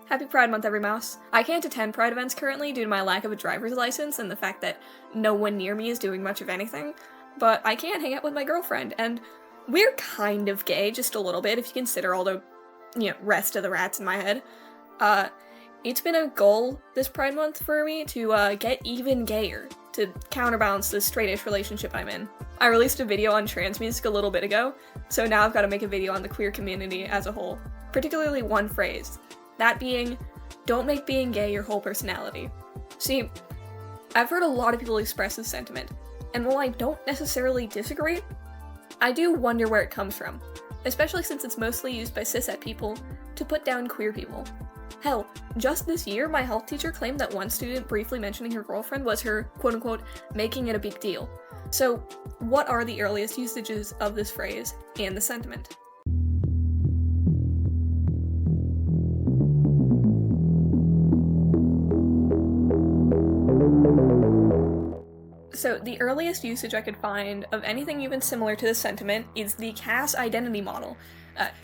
Happy Pride Month, everymouse. I can't attend Pride events currently due to my lack of a driver's license and the fact that no one near me is doing much of anything, but I can hang out with my girlfriend, and we're kind of gay, just a little bit, if you consider all the, rest of the rats in my head. It's been a goal this Pride Month for me to get even gayer, to counterbalance the straightish relationship I'm in. I released a video on trans music a little bit ago, so now I've got to make a video on the queer community as a whole, particularly one phrase. That being, don't make being gay your whole personality. See, I've heard a lot of people express this sentiment, and while I don't necessarily disagree, I do wonder where it comes from, especially since it's mostly used by cishet people to put down queer people. Hell, just this year, my health teacher claimed that one student briefly mentioning her girlfriend was her, quote-unquote, making it a big deal. So, what are the earliest usages of this phrase and the sentiment? So, the earliest usage I could find of anything even similar to this sentiment is the Cass identity model,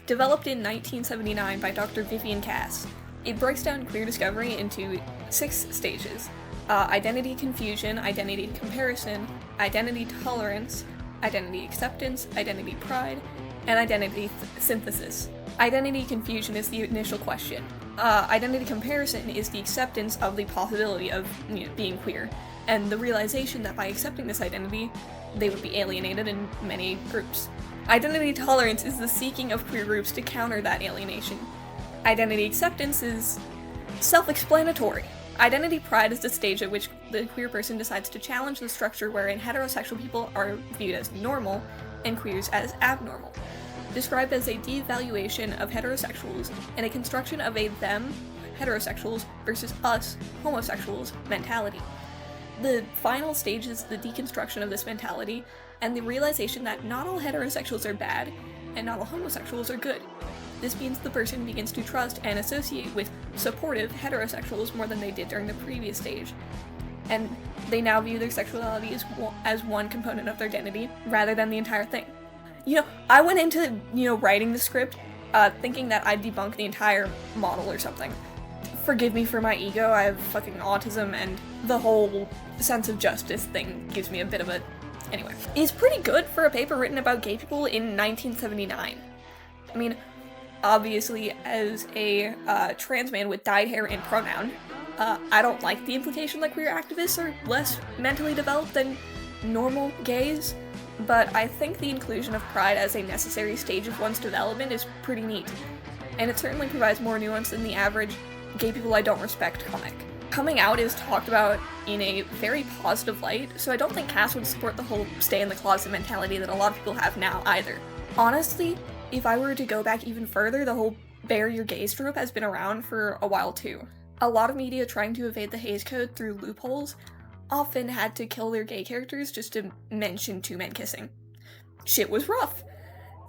developed in 1979 by Dr. Vivian Cass. It breaks down queer discovery into 6 stages: identity confusion, identity comparison, identity tolerance, identity acceptance, identity pride, and identity synthesis. Identity confusion is the initial question. Identity comparison is the acceptance of the possibility of being queer, and the realization that by accepting this identity, they would be alienated in many groups. Identity tolerance is the seeking of queer groups to counter that alienation. Identity acceptance is self-explanatory. Identity pride is the stage at which the queer person decides to challenge the structure wherein heterosexual people are viewed as normal and queers as abnormal, described as a devaluation of heterosexuals and a construction of a them, heterosexuals, versus us, homosexuals, mentality. The final stage is the deconstruction of this mentality and the realization that not all heterosexuals are bad and not all homosexuals are good. This means the person begins to trust and associate with supportive heterosexuals more than they did during the previous stage, and they now view their sexuality as one component of their identity rather than the entire thing. I went into, writing the script thinking that I'd debunk the entire model or something. Forgive me for my ego, I have fucking autism, and the whole sense of justice thing gives me a bit of a... Anyway. It's pretty good for a paper written about gay people in 1979. I mean, obviously, as a trans man with dyed hair and pronoun, I don't like the implication that queer activists are less mentally developed than normal gays, but I think the inclusion of pride as a necessary stage of one's development is pretty neat, and it certainly provides more nuance than the average gay people I don't respect comic. Coming out is talked about in a very positive light, so I don't think Cass would support the whole stay in the closet mentality that a lot of people have now either. Honestly, if I were to go back even further, the whole bear your gaze trope has been around for a while too. A lot of media trying to evade the Hays Code through loopholes often had to kill their gay characters just to mention 2 men kissing. Shit was rough.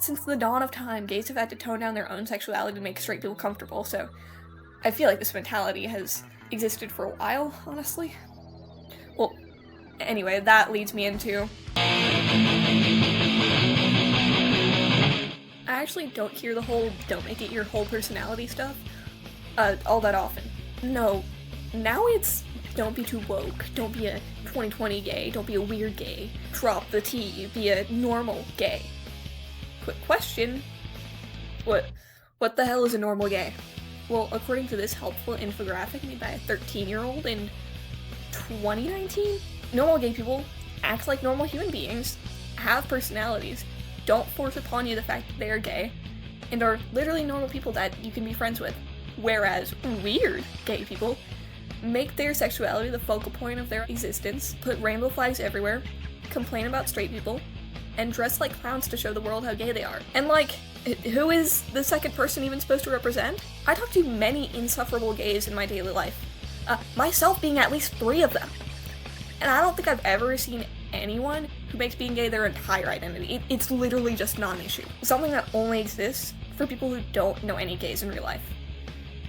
Since the dawn of time, gays have had to tone down their own sexuality to make straight people comfortable, so I feel like this mentality has existed for a while, honestly. Well, anyway, that leads me into... I actually don't hear the whole don't make it your whole personality stuff all that often. No, now it's don't be too woke, don't be a 2020 gay, don't be a weird gay, drop the T, be a normal gay. Quick question, what the hell is a normal gay? Well, according to this helpful infographic made by a 13-year-old in 2019, normal gay people act like normal human beings, have personalities, don't force upon you the fact that they are gay, and are literally normal people that you can be friends with. Whereas weird gay people make their sexuality the focal point of their existence, put rainbow flags everywhere, complain about straight people, and dress like clowns to show the world how gay they are. And who is the second person even supposed to represent? I talk to many insufferable gays in my daily life, myself being at least 3 of them. And I don't think I've ever seen anyone who makes being gay their entire identity. It's literally just non-issue. Something that only exists for people who don't know any gays in real life.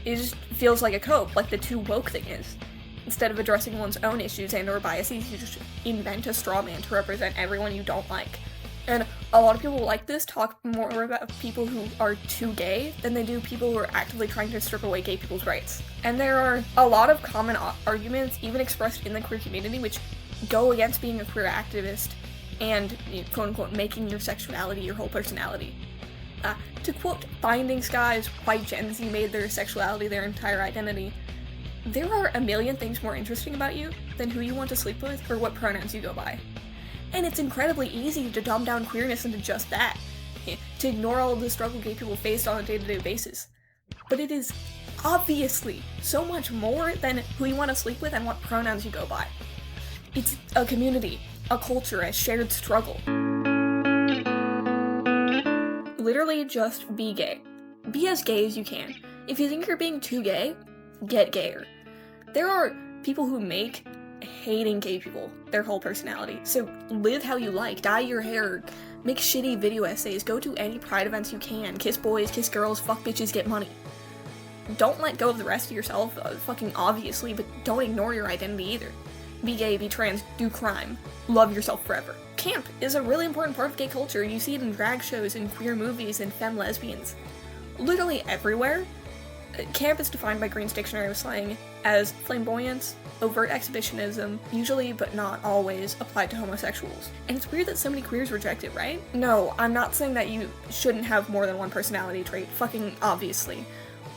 It just feels like a cope, like the too woke thing is. Instead of addressing one's own issues and or biases, you just invent a straw man to represent everyone you don't like. And A lot of people like this talk more about people who are too gay than they do people who are actively trying to strip away gay people's rights. And there are a lot of common arguments, even expressed in the queer community, which go against being a queer activist and, quote-unquote, making your sexuality your whole personality. To quote Finding Sky's white Gen Z made their sexuality their entire identity, there are a million things more interesting about you than who you want to sleep with or what pronouns you go by. And it's incredibly easy to dumb down queerness into just that, to ignore all of the struggle gay people face on a day-to-day basis. But it is obviously so much more than who you want to sleep with and what pronouns you go by. It's a community, a culture, a shared struggle. Literally just be gay. Be as gay as you can. If you think you're being too gay, get gayer. There are people who make hating gay people their whole personality, so live how you like, dye your hair, make shitty video essays, go to any pride events you can, kiss boys, kiss girls, fuck bitches, get money. Don't let go of the rest of yourself, fucking obviously, but don't ignore your identity either. Be gay, be trans, do crime, love yourself forever. Camp is a really important part of gay culture. You see it in drag shows, in queer movies, in femme lesbians. Literally everywhere. Camp is defined by Green's Dictionary of Slang as flamboyance, overt exhibitionism, usually but not always applied to homosexuals. And it's weird that so many queers reject it, right? No, I'm not saying that you shouldn't have more than one personality trait, fucking obviously.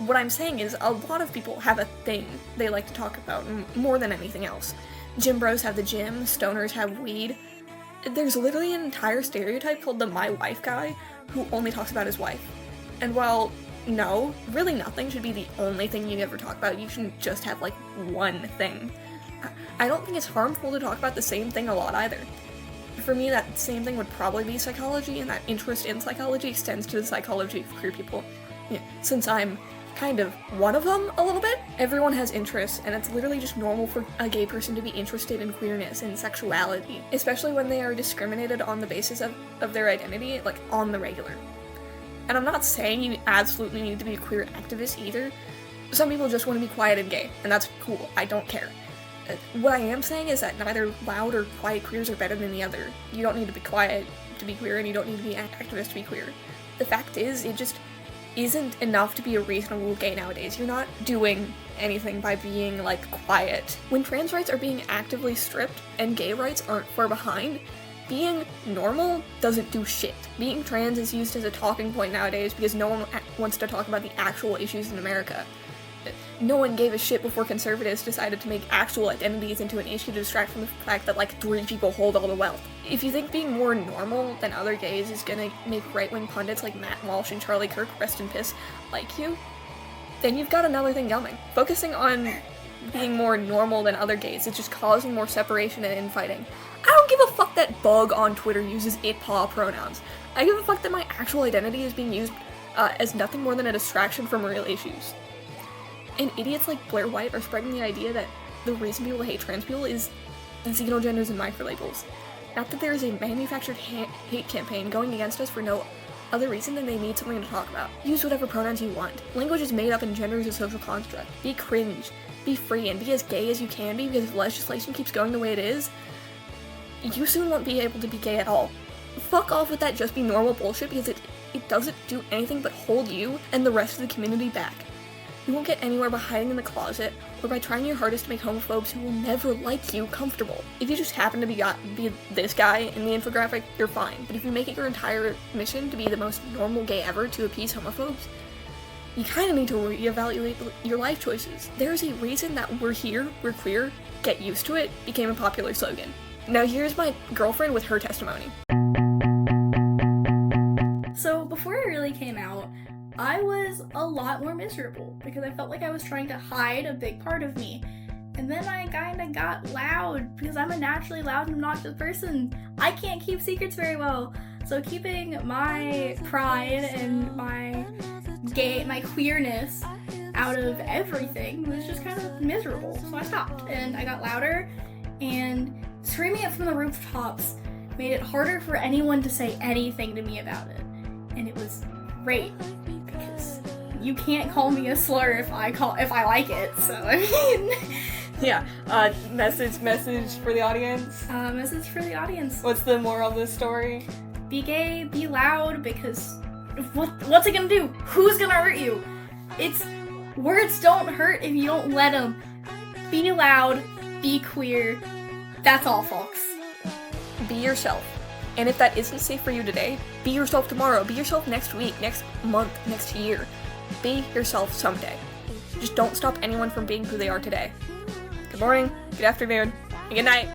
What I'm saying is a lot of people have a thing they like to talk about more than anything else. Gym bros have the gym, stoners have weed. There's literally an entire stereotype called the my wife guy who only talks about his wife. And while no, really nothing should be the only thing you ever talk about, you shouldn't just have like one thing. I don't think it's harmful to talk about the same thing a lot either. For me, that same thing would probably be psychology, and that interest in psychology extends to the psychology of queer people. Since I'm kind of one of them a little bit. Everyone has interests, and it's literally just normal for a gay person to be interested in queerness and sexuality, especially when they are discriminated on the basis of their identity, like, on the regular. And I'm not saying you absolutely need to be a queer activist either. Some people just want to be quiet and gay, and that's cool. I don't care. What I am saying is that neither loud or quiet queers are better than the other. You don't need to be quiet to be queer, and you don't need to be an activist to be queer. The fact is, it just isn't enough to be a reasonable gay nowadays. You're not doing anything by being, like, quiet. When trans rights are being actively stripped and gay rights aren't far behind, being normal doesn't do shit. Being trans is used as a talking point nowadays because no one wants to talk about the actual issues in America. No one gave a shit before conservatives decided to make actual identities into an issue to distract from the fact that, like, 3 people hold all the wealth. If you think being more normal than other gays is gonna make right-wing pundits like Matt Walsh and Charlie Kirk, rest in piss, like you, then you've got another thing coming. Focusing on being more normal than other gays is just causing more separation and infighting. I don't give a fuck that Bug on Twitter uses it-paw pronouns. I give a fuck that my actual identity is being used as nothing more than a distraction from real issues. And idiots like Blair White are spreading the idea that the reason people hate trans people is xenogenders and microlabels. Not that there is a manufactured hate campaign going against us for no other reason than they need something to talk about. Use whatever pronouns you want. Language is made up and gender is a social construct. Be cringe, be free, and be as gay as you can be, because if legislation keeps going the way it is, you soon won't be able to be gay at all. Fuck off with that just be normal bullshit, because it doesn't do anything but hold you and the rest of the community back. You won't get anywhere by hiding in the closet, or by trying your hardest to make homophobes who will never like you comfortable. If you just happen to be this guy in the infographic, you're fine. But if you make it your entire mission to be the most normal gay ever to appease homophobes, you kind of need to reevaluate your life choices. There's a reason that we're here, we're queer, get used to it became a popular slogan. Now here's my girlfriend with her testimony. So before I really came out, I was a lot more miserable because I felt like I was trying to hide a big part of me. And then I kinda got loud because I'm a naturally loud and obnoxious person. I can't keep secrets very well. So keeping my pride and my queerness out of everything was just kind of miserable. So I stopped and I got louder, and screaming it from the rooftops made it harder for anyone to say anything to me about it. And it was great. You can't call me a slur if I like it, so I mean... Yeah, message for the audience. Message for the audience. What's the moral of this story? be gay, be loud, because what's it gonna do? Who's gonna hurt you? Words don't hurt if you don't let them. Be loud, be queer. That's all, folks. Be yourself. And if that isn't safe for you today, be yourself tomorrow. Be yourself next week, next month, next year. Be yourself someday. Just don't stop anyone from being who they are today. Good morning, good afternoon, and good night.